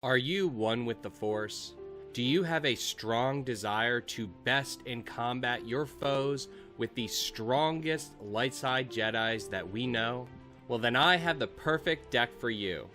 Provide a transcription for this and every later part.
Are you one with the Force? Do you have a strong desire to best in combat your foes with the strongest light side Jedis that we know? Well, then I have the perfect deck for you.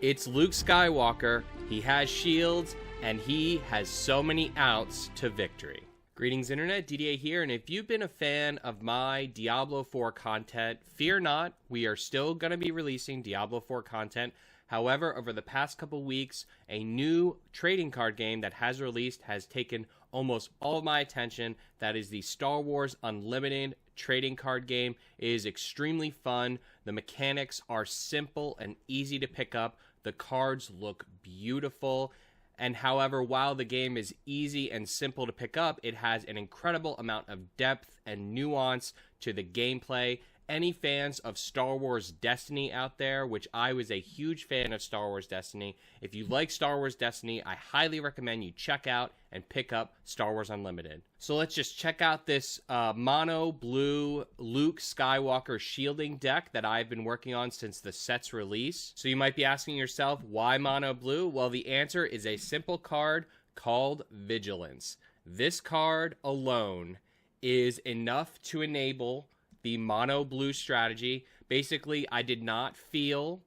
It's Luke Skywalker, he has shields, and he has so many outs to victory. Greetings Internet, DDA here, and if you've been a fan of my Diablo 4 content, fear not, we are still going to be releasing Diablo 4 content. However, over the past couple weeks, a new trading card game that has released has taken almost all of my attention. That is the Star Wars Unlimited trading card game. It is extremely fun. The mechanics are simple and easy to pick up. The cards look beautiful. And however, while the game is easy and simple to pick up, it has an incredible amount of depth and nuance to the gameplay. Any fans of Star Wars Destiny out there, which I was a huge fan of Star Wars Destiny. If you like Star Wars Destiny, I highly recommend you check out and pick up Star Wars Unlimited. So let's just check out this mono blue Luke Skywalker shielding deck that I've been working on since the set's release. So you might be asking yourself, why mono blue? Well, the answer is a simple card called Vigilance. This card alone is enough to enable the mono blue strategy. Basically, I did not feel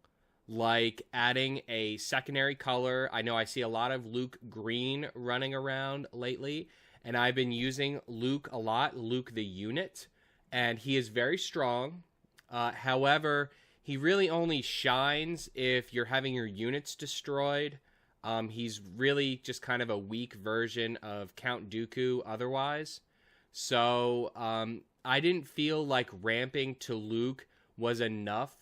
like adding a secondary color. I know I see a lot of Luke green running around lately, and I've been using Luke a lot, Luke the unit, and he is very strong. However, he really only shines if you're having your units destroyed. He's really just kind of a weak version of Count Dooku otherwise. So, I didn't feel like ramping to Luke was enough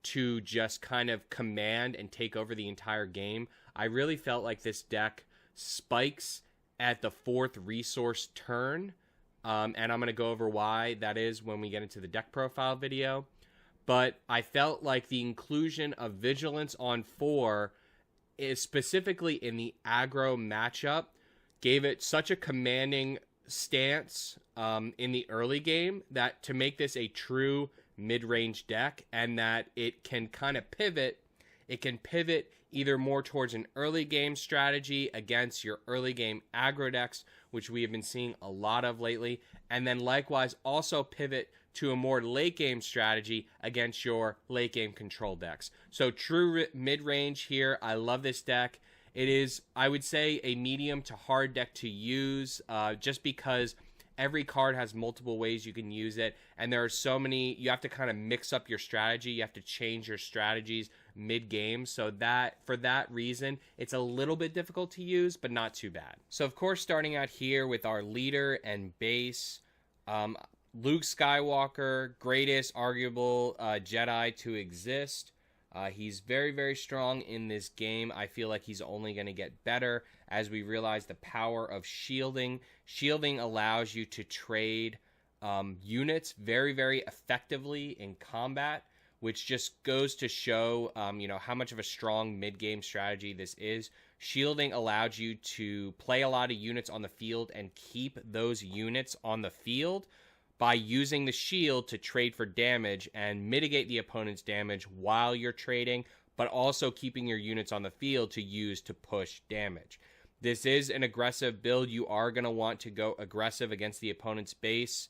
to just kind of command and take over the entire game. I really felt like this deck spikes at the 4th resource turn, and I'm going to go over why that is when we get into the deck profile video. But I felt like the inclusion of Vigilance on 4, is specifically in the aggro matchup, gave it such a commanding stance in the early game that to make this a true mid-range deck, and that it can kind of pivot. It can pivot either more towards an early game strategy against your early game aggro decks, which we have been seeing a lot of lately, and then likewise also pivot to a more late game strategy against your late game control decks. So true mid-range here. I love this deck. It is, I would say, a medium to hard deck to use, just because every card has multiple ways you can use it, and there are so many, you have to kind of mix up your strategy, you have to change your strategies mid-game, so that, for that reason, it's a little bit difficult to use, but not too bad. So of course, starting out here with our leader and base, Luke Skywalker, greatest arguable Jedi to exist. He's very, very strong in this game. I feel like he's only going to get better as we realize the power of shielding. Shielding allows you to trade units very, very effectively in combat, which just goes to show, how much of a strong mid-game strategy this is. Shielding allows you to play a lot of units on the field and keep those units on the field by using the shield to trade for damage and mitigate the opponent's damage while you're trading, but also keeping your units on the field to use to push damage. This is an aggressive build. You are going to want to go aggressive against the opponent's base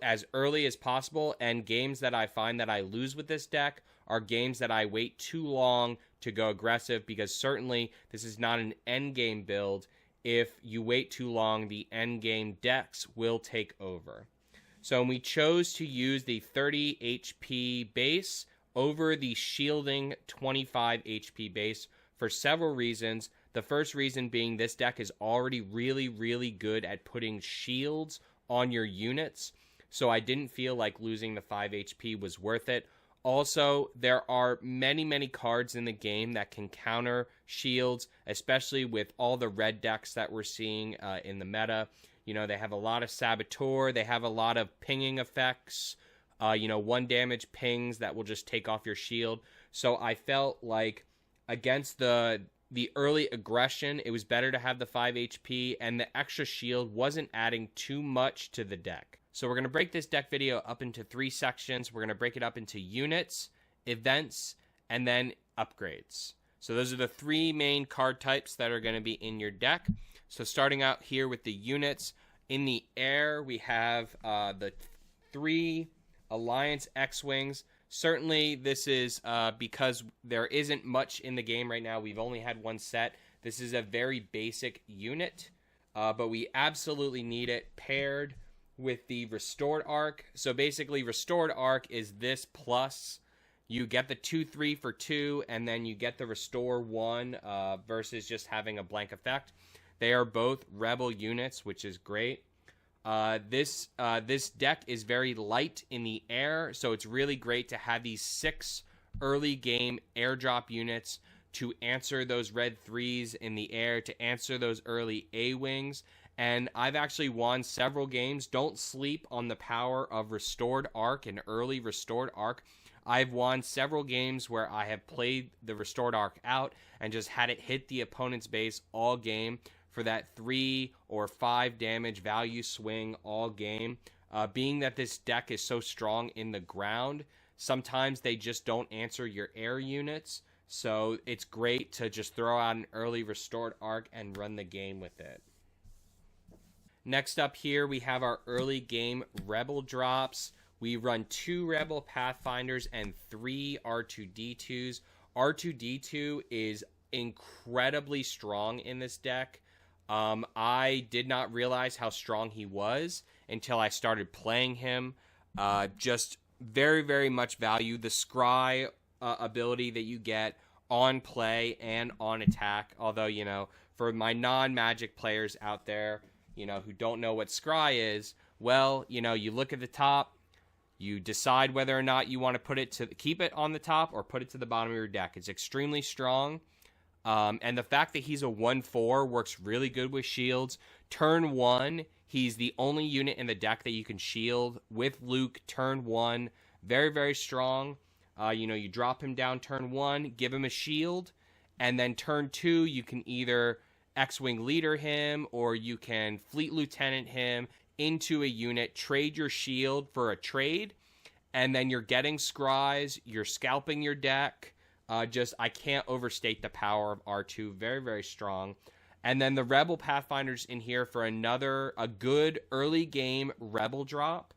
as early as possible, and games that I find that I lose with this deck are games that I wait too long to go aggressive, because certainly this is not an endgame build. If you wait too long, the endgame decks will take over. So we chose to use the 30 HP base over the shielding 25 HP base for several reasons. The first reason being this deck is already really, really good at putting shields on your units, so I didn't feel like losing the 5 HP was worth it. Also, there are many, many cards in the game that can counter shields, especially with all the red decks that we're seeing in the meta. They have a lot of Saboteur, they have a lot of pinging effects, 1 damage pings that will just take off your shield. So I felt like against the early aggression, it was better to have the 5 HP, and the extra shield wasn't adding too much to the deck. So we're going to break this deck video up into 3 sections. We're going to break it up into units, events, and then upgrades. So those are the 3 main card types that are going to be in your deck. So starting out here with the units, in the air we have the 3 Alliance X-Wings. Certainly this is because there isn't much in the game right now. We've only had 1 set. This is a very basic unit, but we absolutely need it paired with the Restored Arc. So basically Restored Arc is this plus. You get the 2/3 for 2, and then you get the Restore 1 versus just having a blank effect. They are both Rebel units, which is great. This deck is very light in the air, so it's really great to have these 6 early game airdrop units to answer those red 3s in the air, to answer those early A-Wings. And I've actually won several games. Don't sleep on the power of Restored Arc and early Restored Arc. I've won several games where I have played the Restored Arc out and just had it hit the opponent's base all game for that 3 or 5 damage value swing all game. Being that this deck is so strong in the ground, sometimes they just don't answer your air units. So it's great to just throw out an early Restored Arc and run the game with it. Next up here, we have our early game Rebel drops. We run 2 Rebel Pathfinders and 3 R2-D2s. R2-D2 is incredibly strong in this deck. I did not realize how strong he was until I started playing him. Just very, very much value. The Scry ability that you get on play and on attack. Although, you know, for my non-Magic players out there, you know, who don't know what Scry is, well, you know, you look at the top, you decide whether or not you want to keep it on the top or put it to the bottom of your deck. It's extremely strong. And the fact that he's a 1/4 works really good with shields. Turn 1, he's the only unit in the deck that you can shield with Luke. Turn 1, very, very strong. You know, you drop him down turn 1, give him a shield, and then turn 2, you can either X-Wing leader him or you can Fleet Lieutenant him into a unit, trade your shield for a trade, and then you're getting scries, you're scalping your deck. I can't overstate the power of R2. Very, very strong. And then the Rebel Pathfinders in here for a good early game Rebel drop.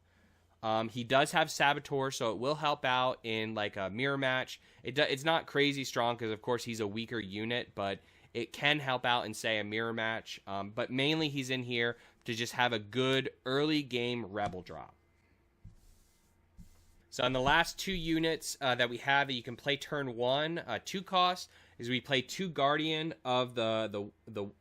He does have Saboteur, so it will help out in like a mirror match. It's not crazy strong because, of course, he's a weaker unit, but it can help out in, say, a mirror match. But mainly he's in here to just have a good early game Rebel drop. So in the last 2 units that we have that you can play turn 1, 2 cost, is we play 2 Guardian of the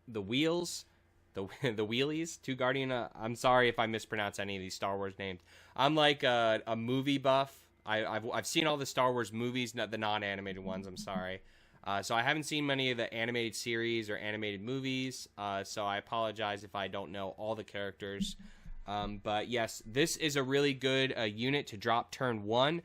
Wheels, the Wheelies, 2 Guardian. I'm sorry if I mispronounce any of these Star Wars names. I'm like a movie buff. I've seen all the Star Wars movies, not the non-animated ones. I'm sorry. So I haven't seen many of the animated series or animated movies. So I apologize if I don't know all the characters. But yes, this is a really good unit to drop turn 1,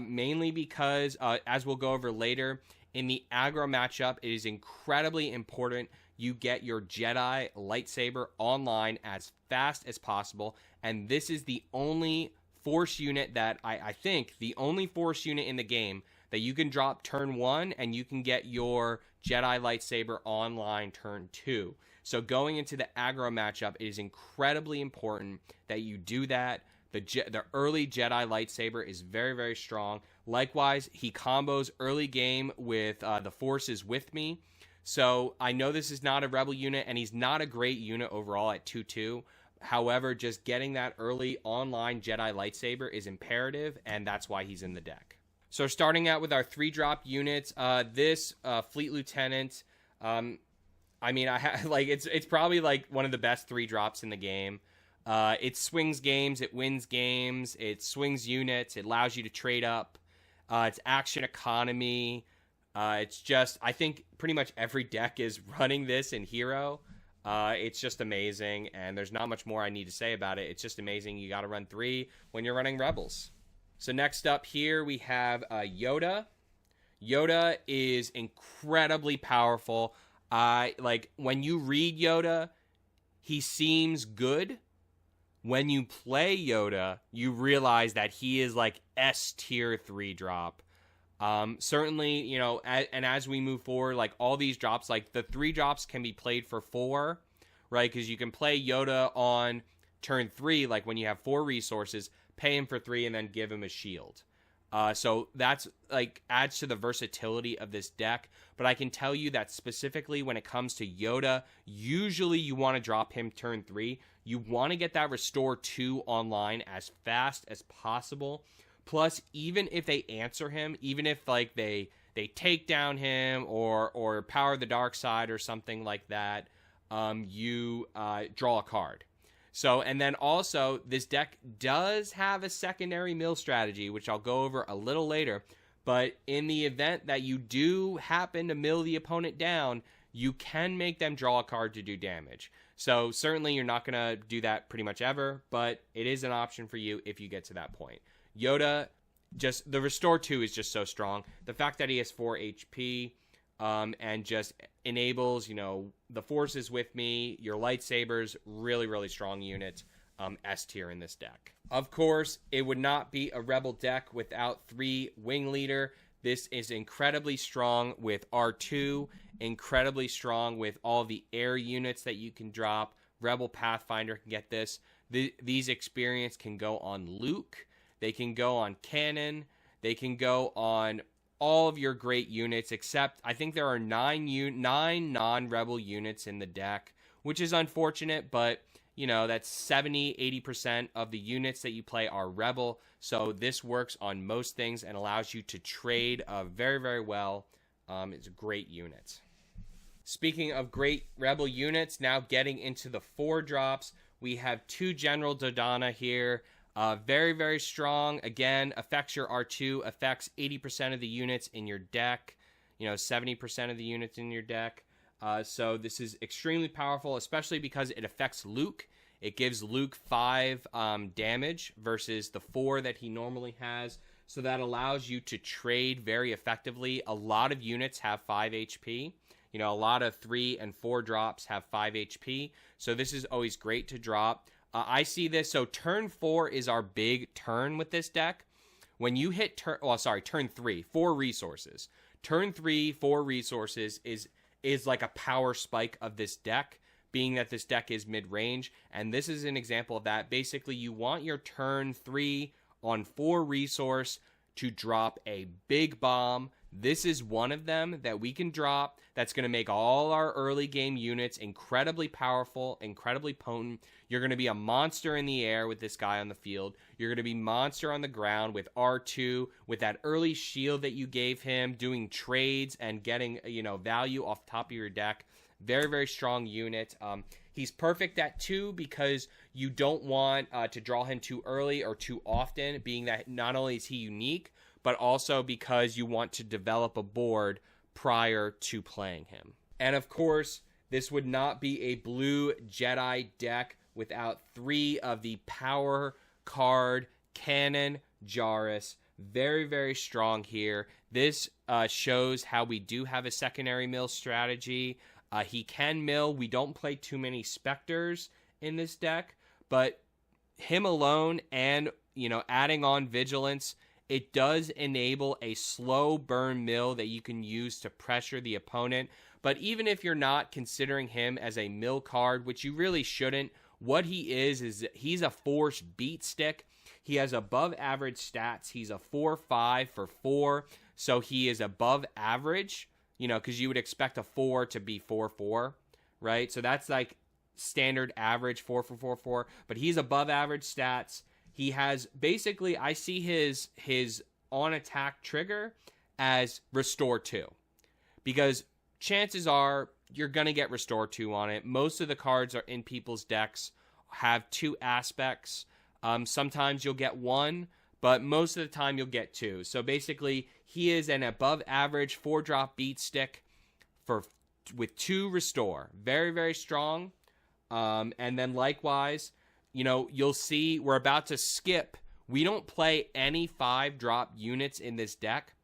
mainly because, as we'll go over later, in the aggro matchup, it is incredibly important you get your Jedi lightsaber online as fast as possible, and this is the only force unit that, I think, the only force unit in the game that you can drop turn 1, and you can get your Jedi lightsaber online turn 2. So going into the aggro matchup, it is incredibly important that you do that. The early Jedi lightsaber is very, very strong. Likewise, he combos early game with the Forces with me. So I know this is not a Rebel unit, and he's not a great unit overall at 2/2. However, just getting that early online Jedi lightsaber is imperative, and that's why he's in the deck. So starting out with our 3-drop units, this Fleet Lieutenant, I mean, it's probably like one of the best 3-drops in the game. It swings games, it wins games, it swings units, it allows you to trade up. It's action economy. It's just, I think pretty much every deck is running this in Hero. It's just amazing, and there's not much more I need to say about it. It's just amazing. You got to run 3 when you're running Rebels. So next up here we have Yoda. Yoda is incredibly powerful. Like when you read Yoda, he seems good. When you play Yoda, you realize that he is like S tier 3-drop. Certainly, you know, and as we move forward, like all these drops, like the 3 drops can be played for 4, right? Because you can play Yoda on turn 3, like when you have 4 resources, pay him for 3 and then give him a shield. So that's like adds to the versatility of this deck. But I can tell you that specifically when it comes to Yoda, usually you want to drop him turn 3. You want to get that Restore 2 online as fast as possible. Plus, even if they answer him, even if like they take down him or power the dark side or something like that, you draw a card. So, and then also, this deck does have a secondary mill strategy, which I'll go over a little later. But in the event that you do happen to mill the opponent down, you can make them draw a card to do damage. So, certainly you're not going to do that pretty much ever, but it is an option for you if you get to that point. Yoda, just the Restore 2 is just so strong. The fact that he has 4 HP, and just enables, you know, the forces with me, your lightsabers, really, really strong unit, S tier in this deck. Of course, it would not be a Rebel deck without 3 Wing Leader. This is incredibly strong with R2, incredibly strong with all the air units that you can drop. Rebel Pathfinder can get this. These experience can go on Luke. They can go on Cannon. They can go on all of your great units, except I think there are 9 non-Rebel units in the deck, which is unfortunate, but, you know, that's 70-80% of the units that you play are Rebel, so this works on most things and allows you to trade very, very well. It's a great unit. Speaking of great Rebel units, now getting into the 4 drops, we have 2 General Dodonna here. Very, very strong. Again, affects your R2, affects 80% of the units in your deck, you know, 70% of the units in your deck. So this is extremely powerful, especially because it affects Luke. It gives Luke 5 damage versus the 4 that he normally has. So that allows you to trade very effectively. A lot of units have 5 HP. You know, a lot of 3 and 4 drops have 5 HP. So this is always great to drop. I see this, so turn 4 is our big turn with this deck. When you hit turn 3, 4 resources. Turn 3, 4 resources is like a power spike of this deck, being that this deck is mid-range, and this is an example of that. Basically, you want your turn 3 on 4 resource to drop a big bomb. This is one of them that we can drop that's going to make all our early game units incredibly powerful, incredibly potent. You're going to be a monster in the air with this guy on the field. You're going to be monster on the ground with R2, with that early shield that you gave him, doing trades and getting, you know, value off the top of your deck. Very, very strong unit. He's perfect at 2 because you don't want to draw him too early or too often, being that not only is he unique, but also because you want to develop a board prior to playing him. And of course, this would not be a blue Jedi deck without 3 of the power card Cannon Jarrus. Very, very strong here. This shows how we do have a secondary mill strategy. He can mill. We don't play too many Spectres in this deck, but him alone and, you know, adding on Vigilance, it does enable a slow burn mill that you can use to pressure the opponent. But even if you're not considering him as a mill card, which you really shouldn't, what he is he's a force beat stick. He has above average stats. He's a 4/5 for 4, so he is above average, you know, because you would expect a 4 to be 4/4, right? So that's like standard average 4 for 4/4, but he's above average stats. He has basically, I see his on attack trigger as Restore 2, because chances are you're going to get Restore 2 on it. Most of the cards are in people's decks have 2 aspects. Sometimes you'll get 1, but most of the time you'll get 2. So basically, he is an above average 4-drop beat stick with 2 Restore. Very, very strong. And then likewise, you know, you'll see we're about to skip. We don't play any 5-drop units in this deck.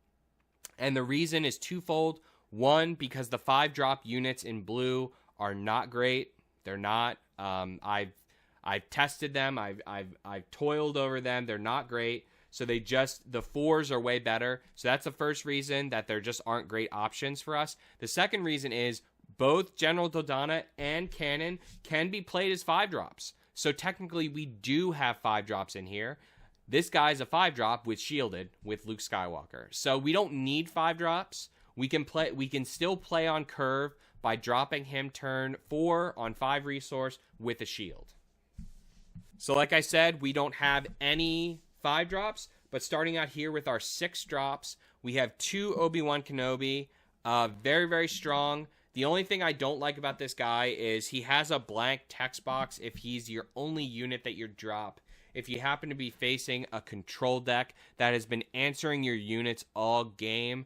And the reason is twofold. One, because the 5-drop units in blue are not great. They're not. I've tested them. I've toiled over them. They're not great. So the 4s are way better. So that's the first reason that there just aren't great options for us. The second reason is both General Dodonna and Cannon can be played as 5-drops. So technically we do have 5-drops in here. This guy's a 5-drop with shielded with Luke Skywalker. So we don't need 5-drops. We can still play on curve by dropping him turn 4 on 5 resource with a shield. So like I said, we don't have any 5-drops, but starting out here with our 6 drops, we have 2 Obi-Wan Kenobi, very, very strong. The only thing I don't like about this guy is he has a blank text box if he's your only unit that you drop. If you happen to be facing a control deck that has been answering your units all game,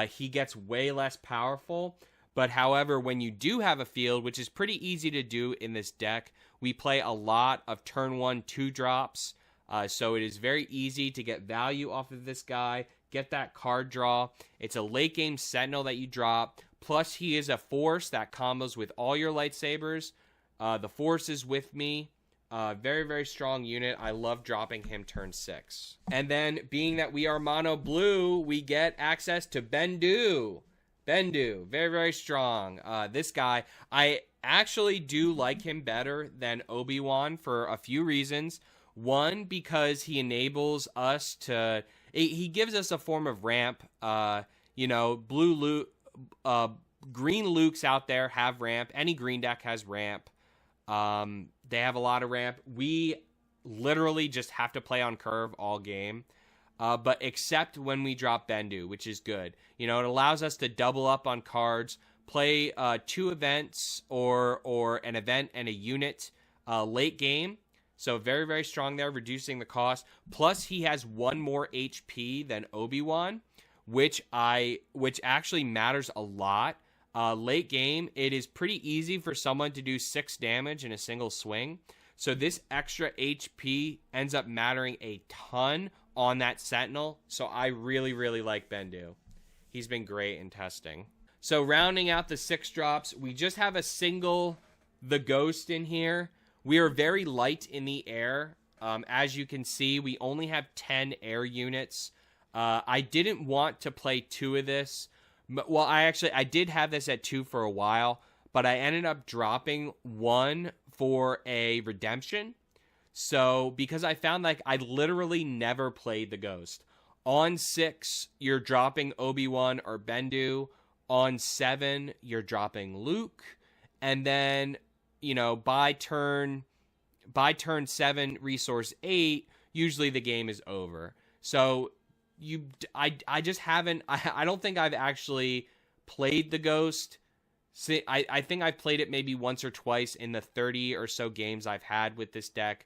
he gets way less powerful. But however, when you do have a field, which is pretty easy to do in this deck, we play a lot of turn 1 2-drops. So it is very easy to get value off of this guy, get that card draw. It's a late game Sentinel that you drop. Plus, he is a force that combos with all your lightsabers. The force is with me. Very, very strong unit. I love dropping him turn 6. And then, being that we are mono blue, we get access to Bendu. Bendu, very, very strong. This guy, I actually do like him better than Obi-Wan for a few reasons. One, because he enables us to... He gives us a form of ramp. Blue Luke... green Lukes out there have ramp. Any green deck has ramp. They have a lot of ramp. We literally just have to play on curve all game. But except when we drop Bendu, which is good. It allows us to double up on cards, play 2 events or an event and a unit late game. So very, very strong there, reducing the cost. Plus, he has 1 more HP than Obi-Wan, which actually matters a lot. Late game, it is pretty easy for someone to do 6 damage in a single swing. So this extra HP ends up mattering a ton on that Sentinel. So I really, really like Bendu. He's been great in testing. So rounding out the 6 drops, we just have a single The Ghost in here. We are very light in the air. As you can see, we only have 10 air units. I didn't want to play 2 of this. Well, I did have this at 2 for a while, but I ended up dropping 1 for a redemption. So, because I found like I literally never played the Ghost. On 6, you're dropping Obi-Wan or Bendu. On 7, you're dropping Luke. And then, by turn 7, resource 8, usually the game is over. So, I just haven't, I don't think I've actually played the Ghost. I think I've played it maybe once or twice in the 30 or so games I've had with this deck.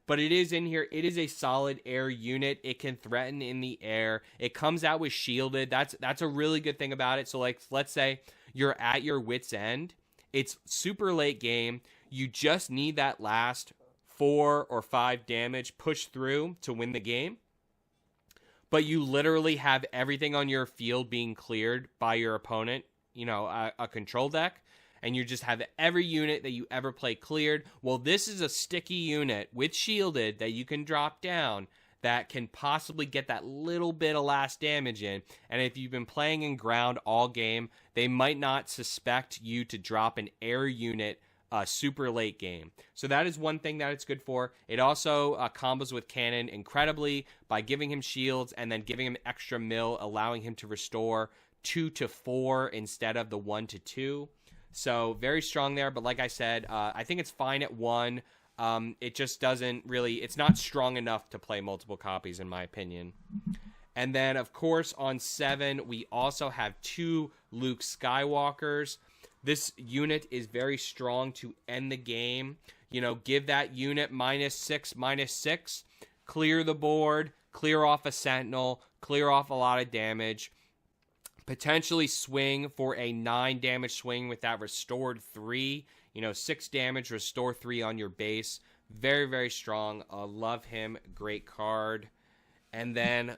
But it is in here. It is a solid air unit. It can threaten in the air. It comes out with shielded. That's a really good thing about it. So like, let's say you're at your wit's end. It's super late game. You just need that last 4 or 5 damage push through to win the game. But you literally have everything on your field being cleared by your opponent, a control deck, and you just have every unit that you ever play cleared. Well, this is a sticky unit with shielded that you can drop down that can possibly get that little bit of last damage in. And if you've been playing in ground all game, they might not suspect you to drop an air unit super late game. So that is one thing that it's good for. It also combos with Cannon incredibly by giving him shields and then giving him extra mill, allowing him to restore 2 to 4 instead of the 1 to 2. So very strong there. But like I said, I think it's fine at 1. It just doesn't really, it's not strong enough to play multiple copies in my opinion. And then of course on 7, we also have 2 Luke Skywalkers. This unit is very strong to end the game. Give that unit -6/-6. Clear the board. Clear off a Sentinel. Clear off a lot of damage. Potentially swing for a 9 damage swing with that restored 3. 6 damage, restore 3 on your base. Very, very strong. Love him. Great card. And then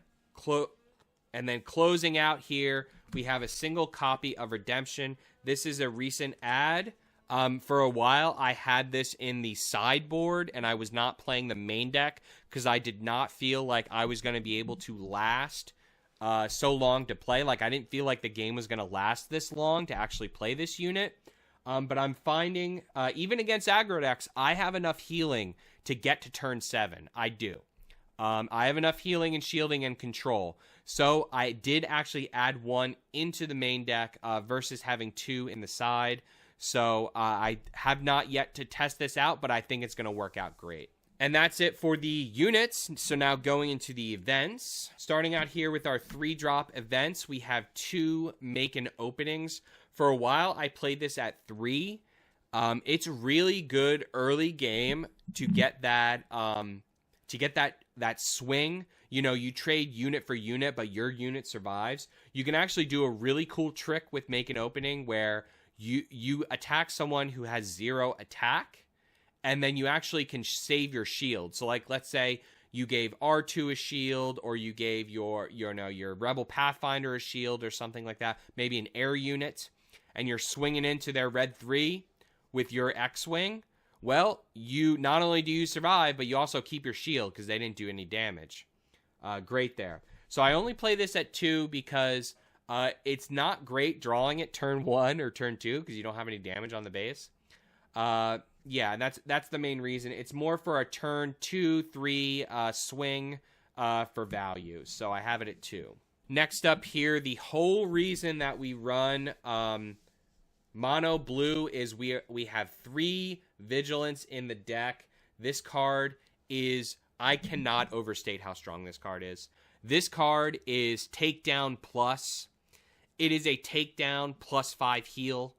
closing out here, we have a single copy of Redemption. This is a recent ad. For a while, I had this in the sideboard, and I was not playing the main deck because I did not feel like I was going to be able to last so long to play. Like, I didn't feel like the game was going to last this long to actually play this unit. But I'm finding, even against aggro decks, I have enough healing to get to turn 7. I do. I have enough healing and shielding and control. So I did actually add 1 into the main deck versus having 2 in the side. So I have not yet to test this out, but I think it's going to work out great. And that's it for the units. So now going into the events. Starting out here with our 3-drop events, we have 2 make-in openings. For a while, I played this at 3. It's really good early game to get that that swing. You know, you trade unit for unit, but your unit survives. You can actually do a really cool trick with make-in opening where you attack someone who has 0 attack, and then you actually can save your shield. So, like, let's say you gave R2 a shield, or you gave your Rebel Pathfinder a shield or something like that, maybe an air unit, and you're swinging into their red 3 with your X-Wing. Well, you not only do you survive, but you also keep your shield because they didn't do any damage. Great there. So I only play this at 2 because it's not great drawing it turn 1 or turn 2 because you don't have any damage on the base. Yeah, and that's the main reason. It's more for a turn 2, 3 swing for value. So I have it at 2. Next up here, the whole reason that we run mono blue is we have 3 vigilance in the deck. This card is, I cannot overstate how strong this card is. This card is takedown plus. It is a takedown plus 5 heal.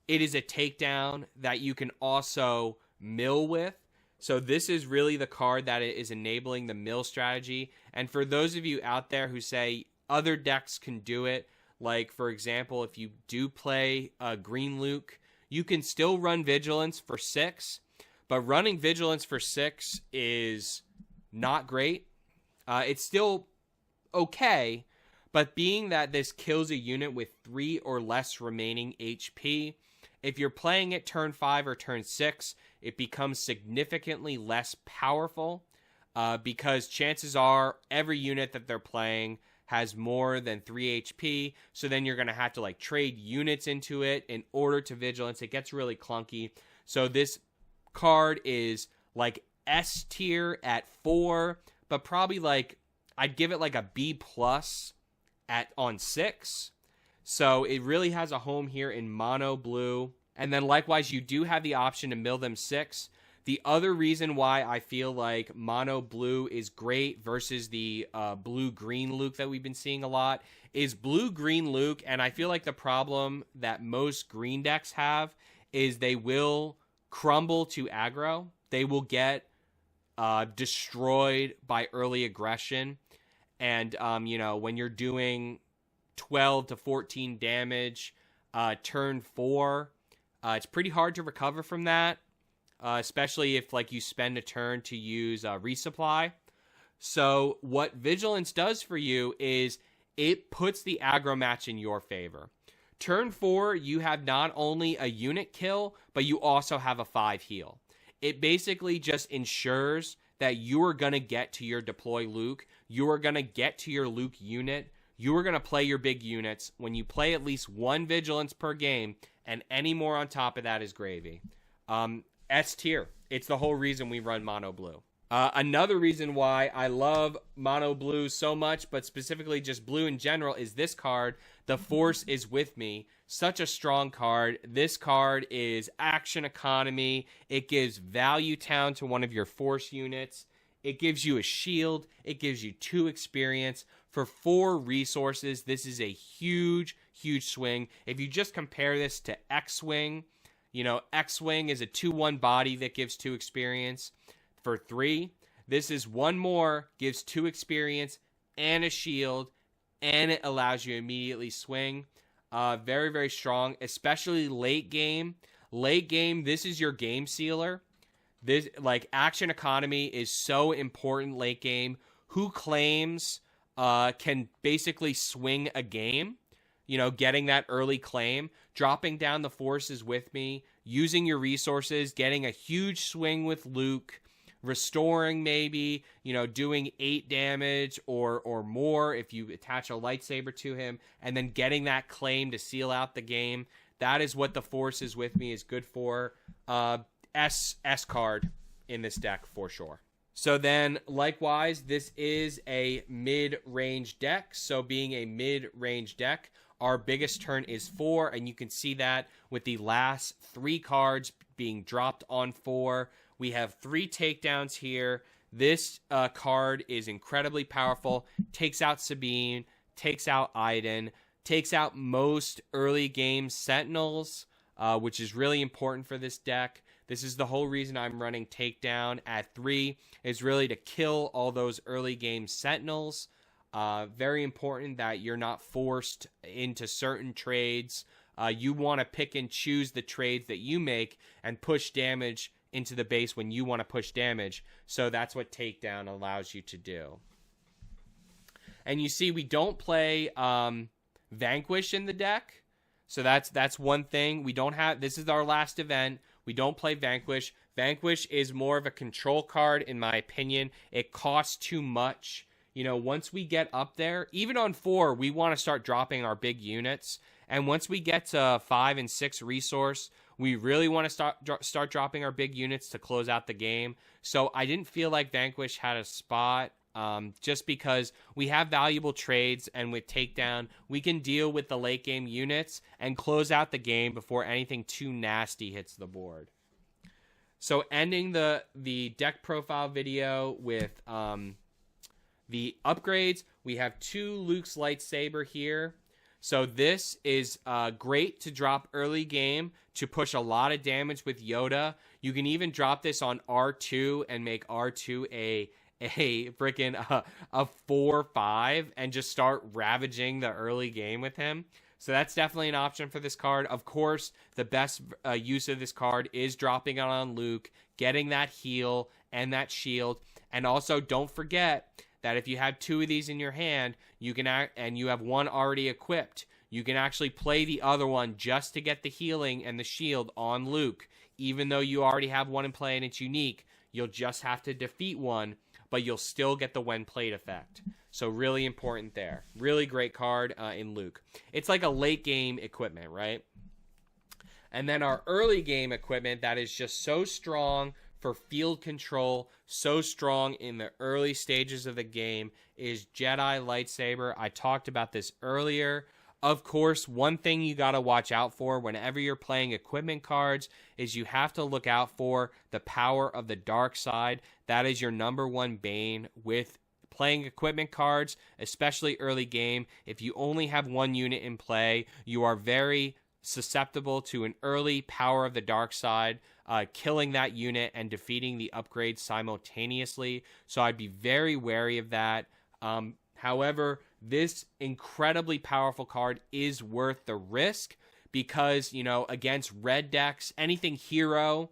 It is a takedown that you can also mill with. So this is really the card that is enabling the mill strategy. And for those of you out there who say other decks can do it, like, for example, if you do play Green Luke, you can still run Vigilance for 6. But running Vigilance for 6 is not great. It's still okay, but being that this kills a unit with 3 or less remaining HP, if you're playing it turn 5 or turn 6, it becomes significantly less powerful because chances are every unit that they're playing has more than 3 HP, so then you're going to have to like trade units into it in order to Vigilance. It gets really clunky. So this card is like S tier at 4, but probably like I'd give it like a B plus on 6. So it really has a home here in mono blue. And then likewise, you do have the option to mill them 6. The other reason why I feel like mono blue is great versus the blue-green Luke that we've been seeing a lot is blue-green Luke, and I feel like the problem that most green decks have is they will crumble to aggro. They will get destroyed by early aggression. And, when you're doing 12 to 14 damage turn 4, it's pretty hard to recover from that. Especially if like you spend a turn to use resupply. So what Vigilance does for you is it puts the aggro match in your favor. Turn 4, you have not only a unit kill, but you also have a 5 heal. It basically just ensures that you are going to get to your deploy Luke. You are going to get to your Luke unit. You are going to play your big units. When you play at least 1 Vigilance per game, and any more on top of that is gravy. S tier. It's the whole reason we run mono blue. Another reason why I love mono blue so much, but specifically just blue in general, is this card. The Force is with me. Such a strong card. This card is action economy. It gives value town to one of your Force units. It gives you a shield. It gives you 2 experience. For 4 resources, this is a huge, huge swing. If you just compare this to X-Wing, X-Wing is a 2-1 body that gives 2 experience. For 3, this is 1 more, gives 2 experience and a shield, and it allows you to immediately swing. Very, very strong, especially late game. Late game, this is your game sealer. This, like, action economy is so important late game. Who claims can basically swing a game. getting that early claim, dropping down the forces with me, using your resources, getting a huge swing with Luke, restoring maybe, doing 8 damage or more if you attach a lightsaber to him, and then getting that claim to seal out the game. That is what the forces with me is good for. S card in this deck for sure. So then, likewise, this is a mid-range deck. So being a mid-range deck, our biggest turn is 4, and you can see that with the last 3 cards being dropped on 4. We have 3 takedowns here. This card is incredibly powerful. Takes out Sabine, takes out Iden, takes out most early game Sentinels, which is really important for this deck. This is the whole reason I'm running Takedown at 3, is really to kill all those early game Sentinels. Very important that you're not forced into certain trades. You want to pick and choose the trades that you make and push damage into the base when you want to push damage. So that's what Takedown allows you to do. And you see we don't play Vanquish in the deck. So that's one thing. We don't have, this is our last event. We don't play Vanquish. Vanquish is more of a control card, in my opinion. It costs too much. Once we get up there, even on 4, we want to start dropping our big units. And once we get to 5 and 6 resource, we really want to start dropping our big units to close out the game. So I didn't feel like Vanquish had a spot. Just because we have valuable trades, and with Takedown, we can deal with the late game units and close out the game before anything too nasty hits the board. So ending the deck profile video with the upgrades, we have 2 Luke's lightsaber here. So this is great to drop early game to push a lot of damage with Yoda. You can even drop this on R2 and make R2 a freaking a 4/5 and just start ravaging the early game with him. So that's definitely an option for this card. Of course, the best use of this card is dropping it on Luke, getting that heal and that shield. And also, don't forget that if you have 2 of these in your hand, you can and you have 1 already equipped, you can actually play the other one just to get the healing and the shield on Luke. Even though you already have 1 in play and it's unique, you'll just have to defeat 1, but you'll still get the when played effect. So really important there. Really great card in Luke. It's like a late game equipment, right? And then our early game equipment that is just so strong for field control, so strong in the early stages of the game, is Jedi Lightsaber. I talked about this earlier. Of course, one thing you got to watch out for whenever you're playing equipment cards is you have to look out for the power of the dark side. That is your number 1 bane with playing equipment cards, especially early game. If you only have 1 unit in play, you are very susceptible to an early power of the dark side, killing that unit and defeating the upgrade simultaneously. So I'd be very wary of that. However, this incredibly powerful card is worth the risk because, against red decks, anything hero,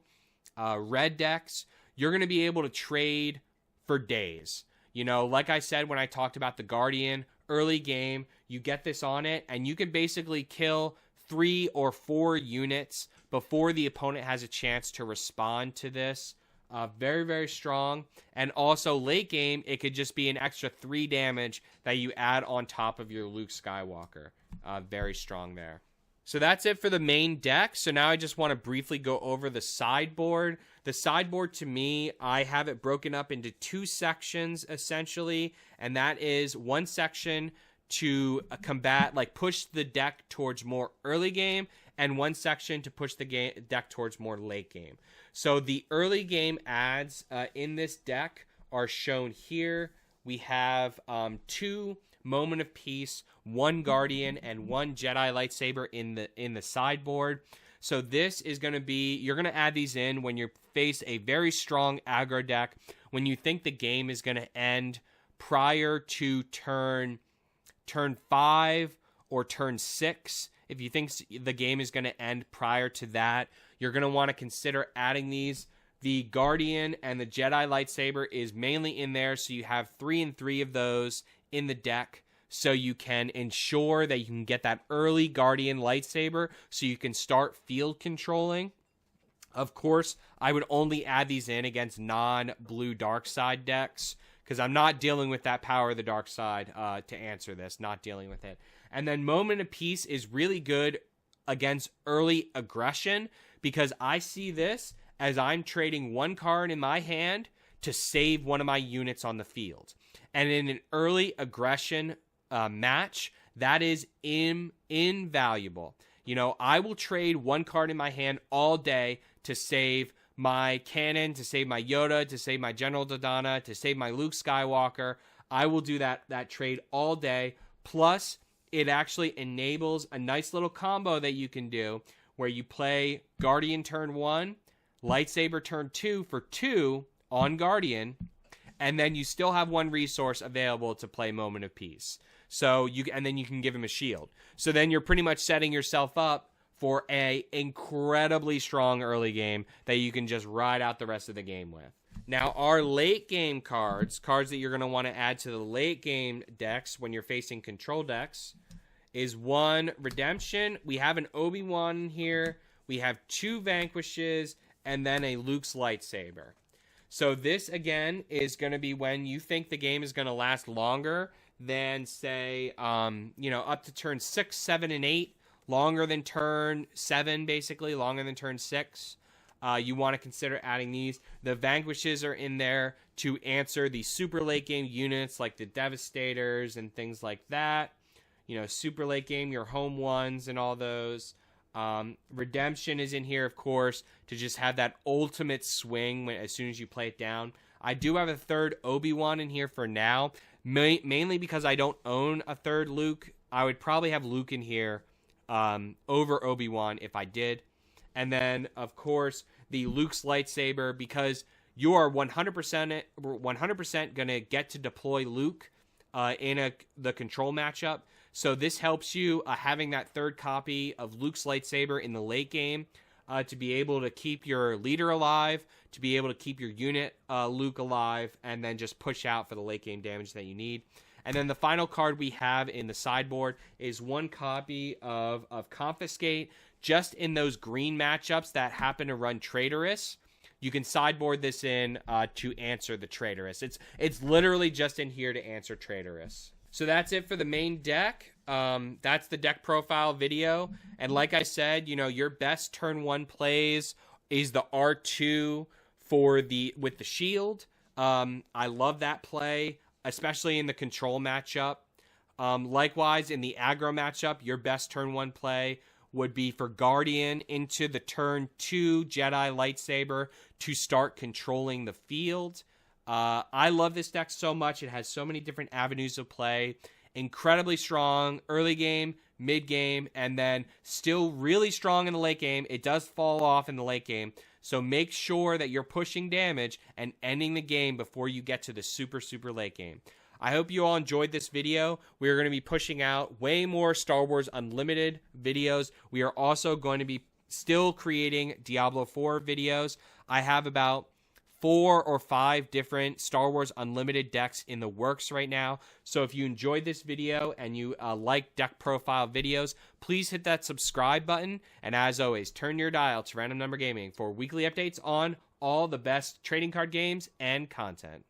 red decks, you're going to be able to trade for days. Like I said when I talked about the Guardian, early game, you get this on it, and you can basically kill 3 or 4 units before the opponent has a chance to respond to this. Very, very strong. And also late game, it could just be an extra 3 damage that you add on top of your Luke Skywalker. Very strong there. So that's it for the main deck. So now I just want to briefly go over the sideboard. The sideboard, to me, I have it broken up into 2 sections essentially. And that is 1 section to combat, push the deck towards more early game, and 1 section to push the deck towards more late game. So the early game adds in this deck are shown here. We have 2 Moment of Peace, 1 Guardian, and 1 Jedi Lightsaber in the sideboard. So this is going to be, you're going to add these in when you face a very strong aggro deck, when you think the game is going to end prior to turn 5 or turn 6. If you think the game is going to end prior to that, you're going to want to consider adding these. The Guardian and the Jedi Lightsaber is mainly in there, so you have 3 and 3 of those in the deck. so you can ensure that you can get that early Guardian lightsaber so you can start field controlling. Of course, I would only add these in against non-blue dark side decks because I'm not dealing with that power of the dark side to answer this, not dealing with it. And then Moment of Peace is really good against early aggression because I see this as I'm trading one card in my hand to save one of my units on the field. And in an early aggression match, that is invaluable. You know, I will trade one card in my hand all day to save my cannon, to save my Yoda, to save my General Dodonna, to save my Luke Skywalker. I will do that trade all day. Plus, it actually enables a nice little combo that you can do where you play Guardian turn 1, Lightsaber turn 2 for 2 on Guardian, and then you still have one resource available to play Moment of Peace. And then you can give him a shield. So then you're pretty much setting yourself up for a incredibly strong early game that you can just ride out the rest of the game with. Now, our late game cards that you're going to want to add to the late game decks when you're facing control decks, is 1 Redemption. We have an Obi-Wan here. We have 2 Vanquishes, and then a Luke's lightsaber. So this, again, is going to be when you think the game is going to last longer than, say, up to turn 6, 7, and 8. Longer than turn 7, basically. Longer than turn 6. You want to consider adding these. The Vanquishes are in there to answer the super late game units like the Devastators and things like that. You know, super late game, your home ones and all those. Redemption is in here, of course, to just have that ultimate swing as soon as you play it down. I do have a 3rd Obi-Wan in here for now, mainly because I don't own a 3rd Luke. I would probably have Luke in here over Obi-Wan if I did. And then, of course, the Luke's lightsaber, because you are 100% going to get to deploy Luke in the control matchup. So this helps you having that 3rd copy of Luke's lightsaber in the late game to be able to keep your leader alive, to be able to keep your unit Luke alive, and then just push out for the late game damage that you need. And then the final card we have in the sideboard is 1 copy of Confiscate. Just in those green matchups that happen to run Traitorous, you can sideboard this in to answer the Traitorous. It's literally just in here to answer Traitorous. So that's it for the main deck. That's the deck profile video. And like I said, you know, your best turn 1 plays is the R2 with the shield. I love that play, especially in the control matchup. Likewise, in the aggro matchup, your best turn 1 play would be for Guardian into the turn 2 Jedi lightsaber to start controlling the field. I love this deck so much. It has so many different avenues of play. Incredibly strong early game, mid game, and then still really strong in the late game. It does fall off in the late game. So make sure that you're pushing damage and ending the game before you get to the super, super late game. I hope you all enjoyed this video. We are going to be pushing out way more Star Wars Unlimited videos. We are also going to be still creating Diablo 4 videos. I have about 4 or 5 different Star Wars Unlimited decks in the works right now. So if you enjoyed this video and you like deck profile videos, please hit that subscribe button. And as always, turn your dial to Random Number Gaming for weekly updates on all the best trading card games and content.